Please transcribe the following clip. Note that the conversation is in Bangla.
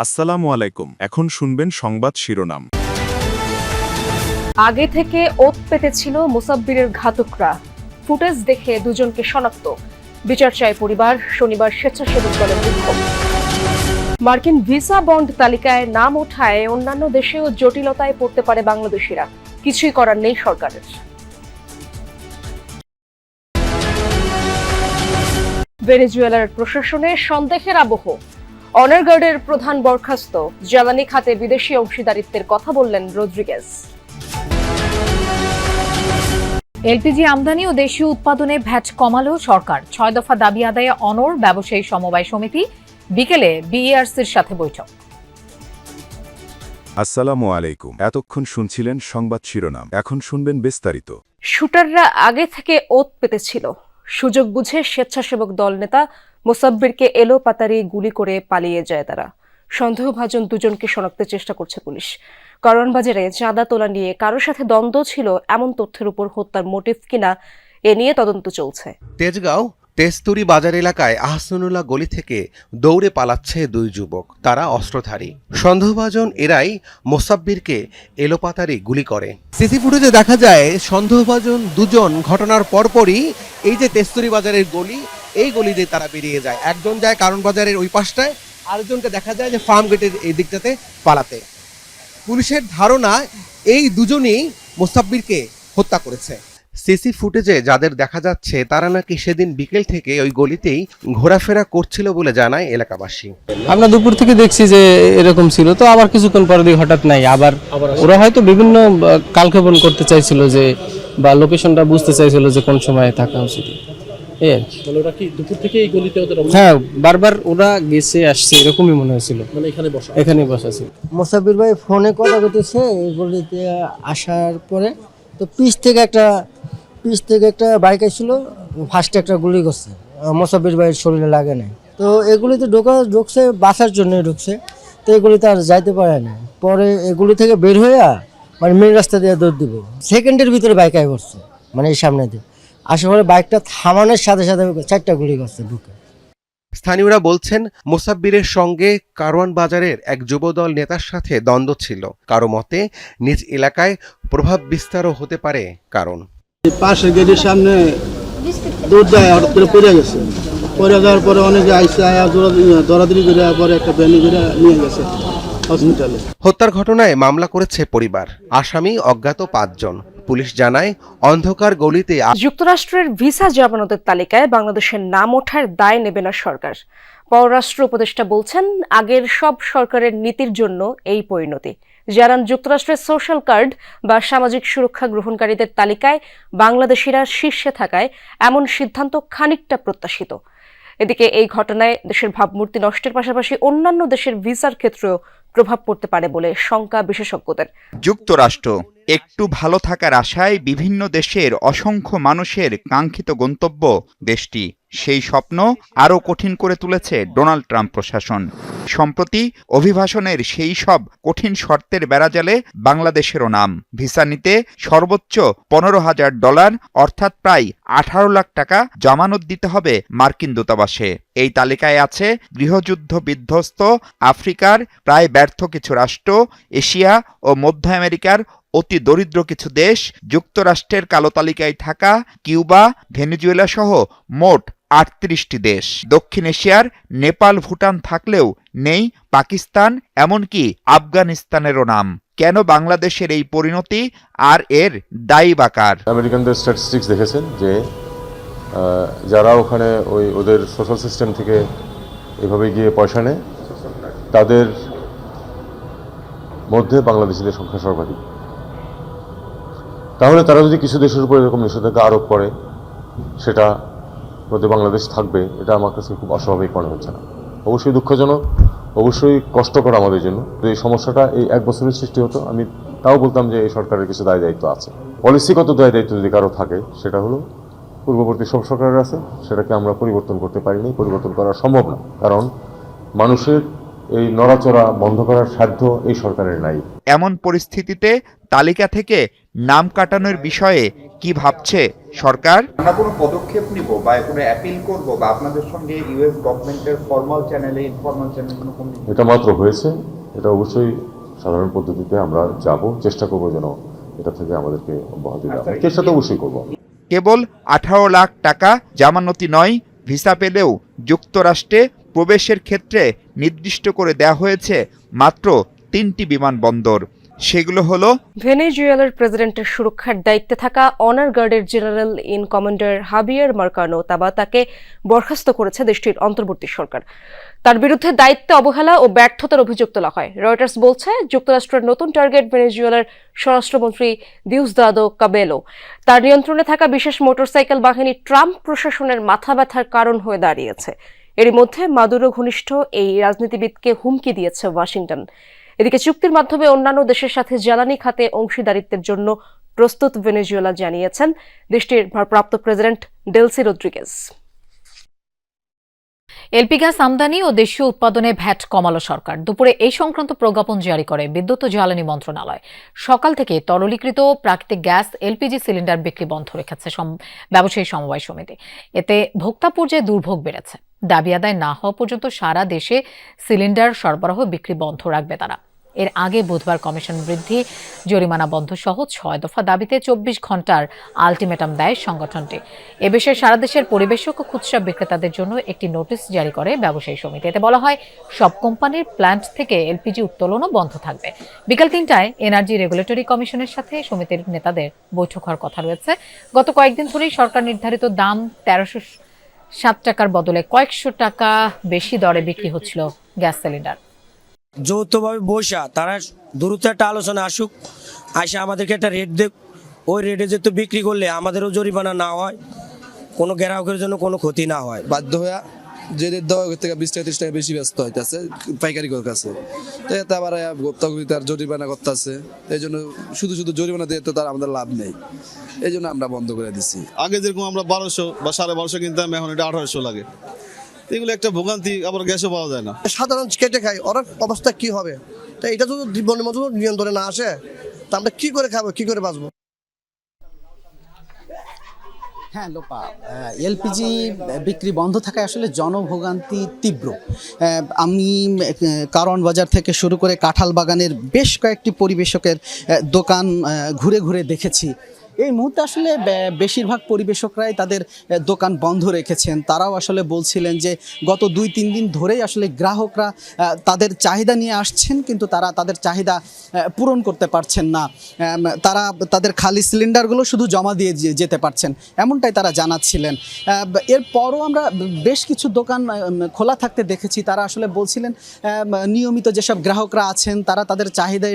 আসসালামু আলাইকুম। এখন শুনবেন সংবাদ শিরোনাম। আগে থেকে ওত পেতেছিল মুসাব্বিরের ঘাতকরা, ফুটেজ দেখে দুজনকে শনাক্ত। বিচার চায় পরিবার, শনিবার স্বেচ্ছাসেবক দলের বিক্ষোভ। মার্কিন ভিসা বন্ড তালিকায় নাম ওঠায় অন্যান্য দেশেও জটিলতায় পড়তে পারে বাংলাদেশিরা, কিছুই করার নেই সরকারের। ভেনেজুয়েলার প্রশাসনে সন্দেহের আবহ, অনার গার্ডের প্রধান বরখাস্ত, জ্বালানি খাতে বিদেশি অংশীদারিত্বের কথা বললেন রদ্রিগেজ। এলপিজি আমদানি ও দেশীয় উৎপাদনে ভ্যাট কমালো সরকার, 6 দফা দাবি আদায়ে অনর ব্যবসায়ী সমবায় সমিতি। বিকেলে বিইআরসির সাথে বৈঠক। আসসালামু আলাইকুম। এতক্ষণ শুনছিলেন সংবাদ শিরোনাম, এখন শুনবেন বিস্তারিত। শুটাররা আগে থেকে ওত পেতেছিল, সুযোগ বুঝে স্বেচ্ছাসেবক দল নেতা মোসাব্বিরকে এলোপাতাড়ি গুলি করে পালিয়ে যায় তারা। সন্দেহভাজন দুজনকে শনাক্তের চেষ্টা করছে পুলিশ। কারওয়ান বাজারে চাঁদা তোলা নিয়ে কারোর সাথে দ্বন্দ্ব ছিল এমন তথ্যের উপর হত্যার মোটিভ কিনা এ নিয়ে তদন্ত চলছে। তেজগাঁও তেস্তুরি বাজার এলাকায় আহসানুল্লাহ গলি থেকে দৌড়ে পালাচ্ছে দুই যুবক। তারা অস্ত্রধারী। সন্দেহভাজন এরাই মোসাব্বিরকে এলোপাতাড়ি গুলি করে। সিসি ফুটেজে দেখা যায় সন্দেহভাজন দুজন ঘটনার পরপরই এই যে তেস্তুরি বাজারের গলি, এই গলি দিয়ে তারা বেরিয়ে যায়। একজন যায় কারওয়ান বাজারের ওই পাশটায়, আরেকজনকে দেখা যায় যে ফার্ম গেটের এই দিকটাতে পালাতে। পুলিশের ধারণা এই দুজনই মোসাব্বিরকে হত্যা করেছে। সিসি ফুটেজে যাদের দেখা যাচ্ছে তারা নাকি সেদিন বিকেল থেকে ওই গলিতেই ঘোরাফেরা করছিল বলে জানায় এলাকাবাসী। আমরা দুপুর থেকে দেখছি যে এরকম ছিল, তো আবার কিছুক্ষণ পরে দেখি হঠাৎ নাই। আবার ওরা হয়তো বিভিন্ন কালক্ষেপণ করতে চাইছিল, যে বা লোকেশনটা বুঝতে চাইছিল যে কোন সময় থাকা উচিত। ওরা কি দুপুর থেকে এই গলিতে ওদের? হ্যাঁ, বারবার ওরা গেছে আসছে, এরকমই মনে হয়েছিল। মানে এখানে বসা ছিল। মোসাব্বির ভাই ফোনে কথা বলতেছে, এই গলিতে আসার পরে তো পিছ থেকে একটা বাইক আসছিল, ফার্স্টে একটা গুলি করছে। মোসাব্বির ভাইয়ের শরীরে লাগে নাই, তো এগুলিতে ঢুকছে বাঁচার জন্য ঢুকছে, তো এগুলিতে আর যাইতে পারে না। পরে এগুলি থেকে বের হয়ে মানে মেন রাস্তা দিয়ে দৌড় দিব, সেকেন্ডের ভিতরে বাইক আয় পড়ছে, মানে এই সামনে দিয়ে আসার পরে বাইকটা থামানোর সাথে সাথে 4টা গুলি করছে ঢুকে। স্থানীয়রা বলছেন মোসাব্বিরের সঙ্গে কারওয়ান বাজারের এক যুবদল নেতার সাথে দ্বন্দ্ব ছিল। কারো মতে নিজ এলাকায় প্রভাব বিস্তারও হতে পারে কারণ। পাশের গেটের সামনে দৌড় যায়, হঠাৎ করে পড়ে গেছে। পড়ে যাওয়ার পরে অনেকে আইসে দৌড়াদৌড়ি করে পরে একটা ভ্যানে করে নিয়ে গেছে হসপিটালে। হত্যার ঘটনায় মামলা করেছে পরিবার। আসামি অজ্ঞাত 5 জন। পুলিশ জানায় অন্ধকার গলিতে যুক্তরাষ্ট্রের ভিসা জামানতের তালিকায় বাংলাদেশের নাম ওঠার দায় নেবে না সরকার। পররাষ্ট্র উপদেষ্টা বলছেন, আগের সব সরকারের নীতির জন্য এই পরিণতি। জানান, যুক্তরাষ্ট্রের সোশ্যাল কার্ড বা সামাজিক সুরক্ষা গ্রহণকারীদের তালিকায় বাংলাদেশিরা শীর্ষে থাকায় এমন সিদ্ধান্ত খানিকটা প্রত্যাশিত। এদিকে এই ঘটনায় দেশের ভাবমূর্তি নষ্টের পাশাপাশি অন্যান্য দেশের ভিসার ক্ষেত্রেও প্রভাব পড়তে পারে বলে শঙ্কা বিশেষজ্ঞদের। যুক্তরাষ্ট্র একটু ভালো থাকার আশায় বিভিন্ন দেশের অসংখ্য মানুষের কাঙ্ক্ষিত গন্তব্য দেশটি। সেই স্বপ্ন আরও কঠিন করে তুলেছে ডোনাল্ড ট্রাম্প প্রশাসন। সম্প্রতি অভিবাসনের সেই সব কঠিন শর্তের বেড়াজালে বাংলাদেশেরও নাম। ভিসা নিতে সর্বোচ্চ $15,000 অর্থাৎ প্রায় 18 লাখ টাকা জামানত দিতে হবে মার্কিন দূতাবাসে। এই তালিকায় আছে গৃহযুদ্ধ বিধ্বস্ত আফ্রিকার প্রায় ব্যর্থ কিছু রাষ্ট্র, এশিয়া ও মধ্য আমেরিকার অতি দরিদ্র কিছু দেশ, যুক্তরাষ্ট্রের কালো তালিকায় থাকা কিউবা, ভেনেজুয়েলা সহ মোট 38টি দেশ। দক্ষিণ এশিয়ার নেপাল, ভুটান থাকলেও নেই পাকিস্তান, এমনকি আফগানিস্তানেরও নাম। কেন বাংলাদেশের এই পরিণতি, আর এর দায়ী বা কার? আমেরিকানদের স্ট্যাটিস্টিক্স দেখেছেন যে যারা ওখানে ওদের সোশ্যাল সিস্টেম থেকে এভাবে গিয়ে পয়সা নেয়, তাদের মধ্যে বাংলাদেশিদের সংখ্যা সর্বাধিক। তাহলে তারা যদি কিছু দেশের উপর এরকম নিষেধাজ্ঞা আরোপ করে, সেটা মধ্যে বাংলাদেশ থাকবে, এটা আমার কাছে খুব অস্বাভাবিক মনে হচ্ছে না। অবশ্যই দুঃখজনক, অবশ্যই কষ্টকর আমাদের জন্য। এই সমস্যাটা এই 1 বছরের সৃষ্টি হতো, আমি তাও বলতাম যে এই সরকারের কিছু দায় দায়িত্ব আছে। পলিসিগত দায় দায়িত্ব যদি কারো থাকে, সেটা হলো পূর্ববর্তী সব সরকারের আছে, সেটাকে আমরা পরিবর্তন করতে পারিনি, পরিবর্তন করা সম্ভব না। কারণ মানুষের এই নড়াচড়া বন্ধ করার সাধ্য এই সরকারের নাই। এমন পরিস্থিতিতে তালিকা থেকে নাম কাটানোর বিষয়ে কি ভাবছে সরকার? আমরা কোনো পদক্ষেপ নিব বা কোনো অ্যাপিল করব বা আপনাদের সঙ্গে ইউএস গভর্নমেন্টের ফর্মাল চ্যানেলে ইনফর্মাল চ্যানেলে কোনো কমিউনিকেশন? এটা মাত্র হয়েছে, এটা অবশ্যই সাধারণ পদ্ধতিতে আমরা যাব, চেষ্টা করবো যেন এটা থেকে আমাদেরকে অব্যাহতি দেওয়া হয়। চেষ্টা তো অবশ্যই করবো। কেবল 18 লাখ টাকা জামানতি নয়, ভিসা পেলেও যুক্তরাষ্ট্রে প্রবেশের ক্ষেত্রে নির্দিষ্ট করে দেওয়া হয়েছে মাত্র 3টি বিমানবন্দর। সেগুলো হলো ভেনেজুয়েলার প্রেসিডেন্টের সুরক্ষার দায়িত্বে থাকা অনার গার্ডের জেনারেল ইন কমান্ডার হাবিয়ার মার্কানো তাবাতাকে বরখাস্ত করেছে দেশটির অন্তর্বর্তী সরকার। তার বিরুদ্ধে দায়িত্বে অবহেলা ও ব্যর্থতার অভিযোগ তোলা হয়। রয়টার্স বলছে, যুক্তরাষ্ট্রের নতুন টার্গেট ভেনেজুয়েলার স্বরাষ্ট্রমন্ত্রী দিউসদাদো কাবেলো। তার নিয়ন্ত্রণে থাকা বিশেষ মোটরসাইকেল বাহিনী ট্রাম্প প্রশাসনের মাথা ব্যথার কারণ হয়ে দাঁড়িয়েছে। এরই মধ্যে মাদুরো ঘনিষ্ঠ এই রাজনীতিবিদকে হুমকি দিয়েছে ওয়াশিংটন। এদিকে চুক্তির মাধ্যমে অন্যান্য দেশের সাথে জ্বালানি খাতে অংশীদারিত্বের জন্য প্রস্তুত ভেনেজুয়েলা জানিয়েছেন দেশটির ভারপ্রাপ্ত president Delcy Rodriguez. LP gas আমদানি ও দেশীয় উৎপাদনে ভ্যাট কমালো সরকার। দুপুরে এই সংক্রান্ত প্রজ্ঞাপন জারি করে বিদ্যুৎ ও জ্বালানি মন্ত্রণালয়। সকাল থেকে তরলীকৃত প্রাকৃতিক গ্যাস এলপিজি সিলিন্ডার বিক্রি বন্ধ রেখেছে ব্যবসায়ী সমবায় সমিতি। এতে ভোক্তা পর্যায়ে দুর্ভোগ বেড়েছে। দাবি আদায় না হওয়া পর্যন্ত সারা দেশে সিলিন্ডার সরবরাহ বিক্রি বন্ধ রাখবে তারা। এর আগে বুধবার কমিশন বৃদ্ধি, জরিমানা বন্ধ সহ 6 দফা দাবিতে 24 ঘন্টার আলটিমেটাম দেয় সংগঠনটি। এ বিষয়ে সারা দেশের পরিবেশক ও খুচরা বিক্রেতাদের জন্য একটি নোটিশ জারি করে ব্যবসায়ী সমিতি। এতে বলা হয়, সব কোম্পানির প্ল্যান্ট থেকে এলপিজি উত্তোলনও বন্ধ থাকবে। বিকাল 3টায় এনার্জি রেগুলেটরি কমিশনের সাথে সমিতির নেতাদের বৈঠক হওয়ার কথা রয়েছে। গত কয়েকদিন ধরেই সরকার নির্ধারিত দাম 1307 টাকার বদলে কয়েকশো টাকা বেশি দরে বিক্রি হচ্ছিল গ্যাস সিলিন্ডার। যৌথভাবে বসা তারা দ্রুত একটা আলোচনা আসুক, আসে আমাদেরকে একটা রেট দেখ, ওই রেটে যেহেতু বিক্রি করলে আমাদেরও জরিমানা না হয়, কোনো গ্রাহকের জন্য কোনো ক্ষতি না হয়। বাধ্য হয়ে যে রেট দেওয়া থেকে 20-30 টাকা বেশি ব্যস্ত হইতেছে পাইকারি কাছে, তো এতে আবার তার জরিমানা করতেছে। এই জন্য শুধু শুধু জরিমানা দিয়ে তো তার আমাদের লাভ নেই, এই জন্য আমরা বন্ধ করে দিচ্ছি। আগে যেরকম আমরা 1200 বা 1250 কিনতাম, এখন এটা 1800 লাগে। এগুলো একটা ভোগান্তি, আবার গ্যাসও পাওয়া যায় না। সাধারণ কেটে খাই, ওর অবস্থা কি হবে? তো এটা যদি মতো নিয়ন্ত্রণে না আসে, তা আমরা কি করে খাবো, কি করে বাঁচবো? হ্যাঁ লোপা, এলপিজি বিক্রি বন্ধ থাকায় আসলে জনভোগান্তি তীব্র। আমি কারওয়ান বাজার থেকে শুরু করে কাঁঠাল বাগানের বেশ কয়েকটি পরিবেশকের দোকান ঘুরে ঘুরে দেখেছি। এই মুহূর্তে আসলে বেশিরভাগ পরিবেশকরাই তাদের দোকান বন্ধ রেখেছেন। তারাও আসলে বলছিলেন যে গত 2-3 দিন ধরেই আসলে গ্রাহকরা তাদের চাহিদা নিয়ে আসছেন, কিন্তু তারা তাদের চাহিদা পূরণ করতে পারছেন না। তারা তাদের খালি সিলিন্ডারগুলো শুধু জমা দিয়ে যেতে পারছেন, এমনটাই তারা জানাচ্ছিলেন। এরপরও আমরা বেশ কিছু দোকান খোলা থাকতে দেখেছি। তারা আসলে বলছিলেন নিয়মিত যেসব গ্রাহকরা আছেন তারা তাদের চাহিদা এসে